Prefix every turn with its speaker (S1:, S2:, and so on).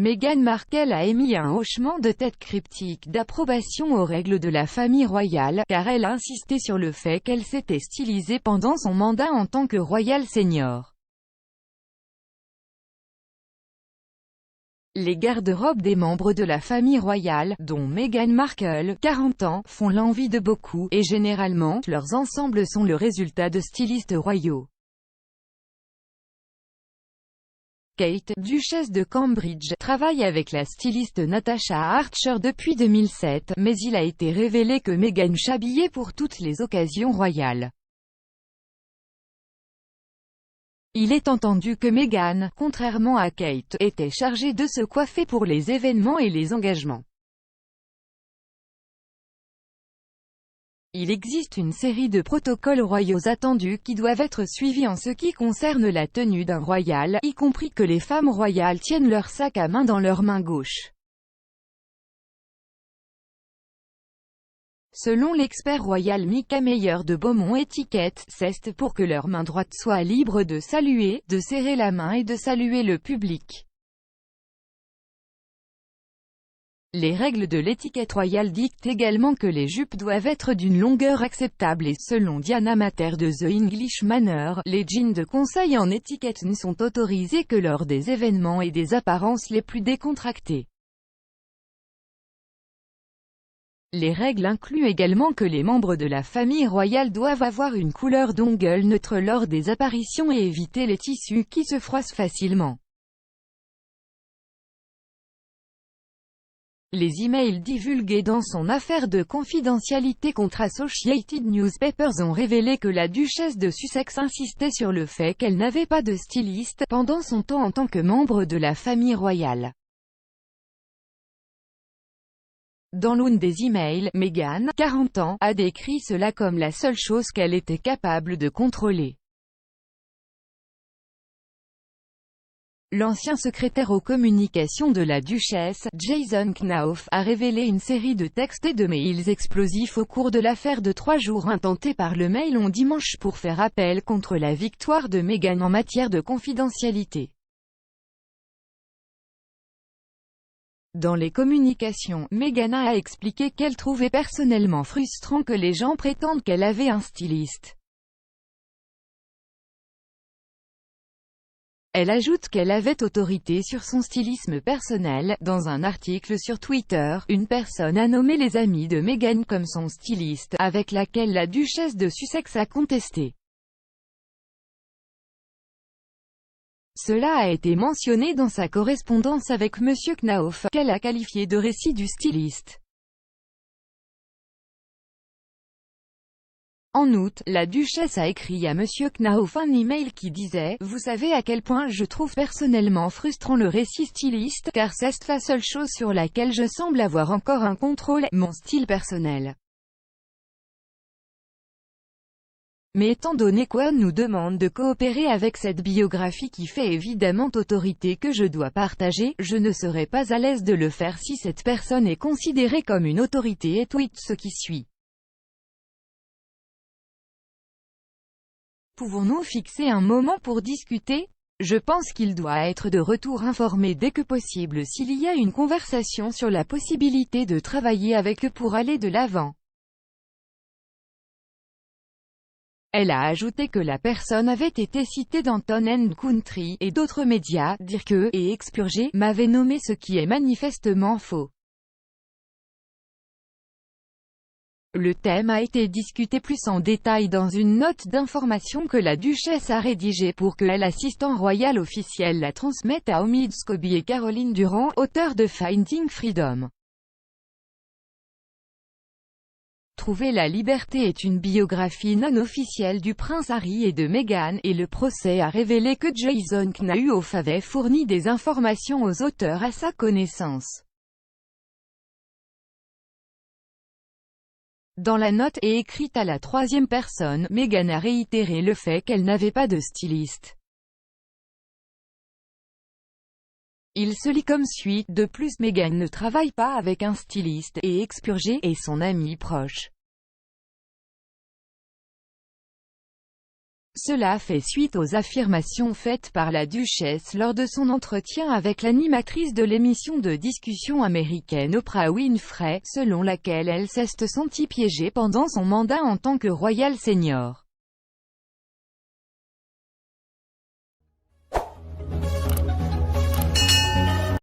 S1: Meghan Markle a émis un hochement de tête cryptique d'approbation aux règles de la famille royale, car elle a insisté sur le fait qu'elle s'était stylisée pendant son mandat en tant que royale senior. Les garde-robes des membres de la famille royale, dont Meghan Markle, 40 ans, font l'envie de beaucoup, et généralement, leurs ensembles sont le résultat de stylistes royaux. Kate, duchesse de Cambridge, travaille avec la styliste Natasha Archer depuis 2007, mais il a été révélé que Meghan s'habillait pour toutes les occasions royales. Il est entendu que Meghan, contrairement à Kate, était chargée de se coiffer pour les événements et les engagements. Il existe une série de protocoles royaux attendus qui doivent être suivis en ce qui concerne la tenue d'un royal, y compris que les femmes royales tiennent leur sac à main dans leur main gauche. Selon l'expert royal Micah Meyer de Beaumont Etiquette, c'est pour que leur main droite soit libre de saluer, de serrer la main et de saluer le public. Les règles de l'étiquette royale dictent également que les jupes doivent être d'une longueur acceptable et, selon Diana Mater de The English Manner, les jeans de conseil en étiquette ne sont autorisés que lors des événements et des apparences les plus décontractées. Les règles incluent également que les membres de la famille royale doivent avoir une couleur d'ongle neutre lors des apparitions et éviter les tissus qui se froissent facilement. Les emails divulgués dans son affaire de confidentialité contre Associated Newspapers ont révélé que la duchesse de Sussex insistait sur le fait qu'elle n'avait pas de styliste pendant son temps en tant que membre de la famille royale. Dans l'une des emails, Meghan, 40 ans, a décrit cela comme la seule chose qu'elle était capable de contrôler. L'ancien secrétaire aux communications de la duchesse, Jason Knauf, a révélé une série de textes et de mails explosifs au cours de l'affaire de 3 jours intentés par le Mail on dimanche pour faire appel contre la victoire de Meghan en matière de confidentialité. Dans les communications, Meghan a expliqué qu'elle trouvait personnellement frustrant que les gens prétendent qu'elle avait un styliste. Elle ajoute qu'elle avait autorité sur son stylisme personnel. Dans un article sur Twitter, une personne a nommé les amis de Meghan comme son styliste, avec laquelle la duchesse de Sussex a contesté. Cela a été mentionné dans sa correspondance avec M. Knauf, qu'elle a qualifié de récit du styliste. En août, la duchesse a écrit à M. Knauf un email qui disait « Vous savez à quel point je trouve personnellement frustrant le récit styliste, car c'est la seule chose sur laquelle je semble avoir encore un contrôle, mon style personnel. Mais étant donné qu'on nous demande de coopérer avec cette biographie qui fait évidemment autorité que je dois partager, je ne serai pas à l'aise de le faire si cette personne est considérée comme une autorité et tweet ce qui suit. Pouvons-nous fixer un moment pour discuter? Je pense qu'il doit être de retour informé dès que possible s'il y a une conversation sur la possibilité de travailler avec eux pour aller de l'avant. » Elle a ajouté que la personne avait été citée dans Town & Country, et d'autres médias, dire que, et expurgé, m'avait nommé ce qui est manifestement faux. Le thème a été discuté plus en détail dans une note d'information que la duchesse a rédigée pour que l'assistant royal officiel la transmette à Omid Scobie et Caroline Durand, auteurs de Finding Freedom. Trouver la liberté est une biographie non officielle du prince Harry et de Meghan, et le procès a révélé que Jason Knauf avait fourni des informations aux auteurs à sa connaissance. Dans la note, et écrite à la troisième personne, Meghan a réitéré le fait qu'elle n'avait pas de styliste. Il se lit comme suit: de plus, Meghan ne travaille pas avec un styliste, et expurgé est son ami proche. Cela fait suite aux affirmations faites par la duchesse lors de son entretien avec l'animatrice de l'émission de discussion américaine Oprah Winfrey, selon laquelle elle s'est sentie piégée pendant son mandat en tant que royale senior.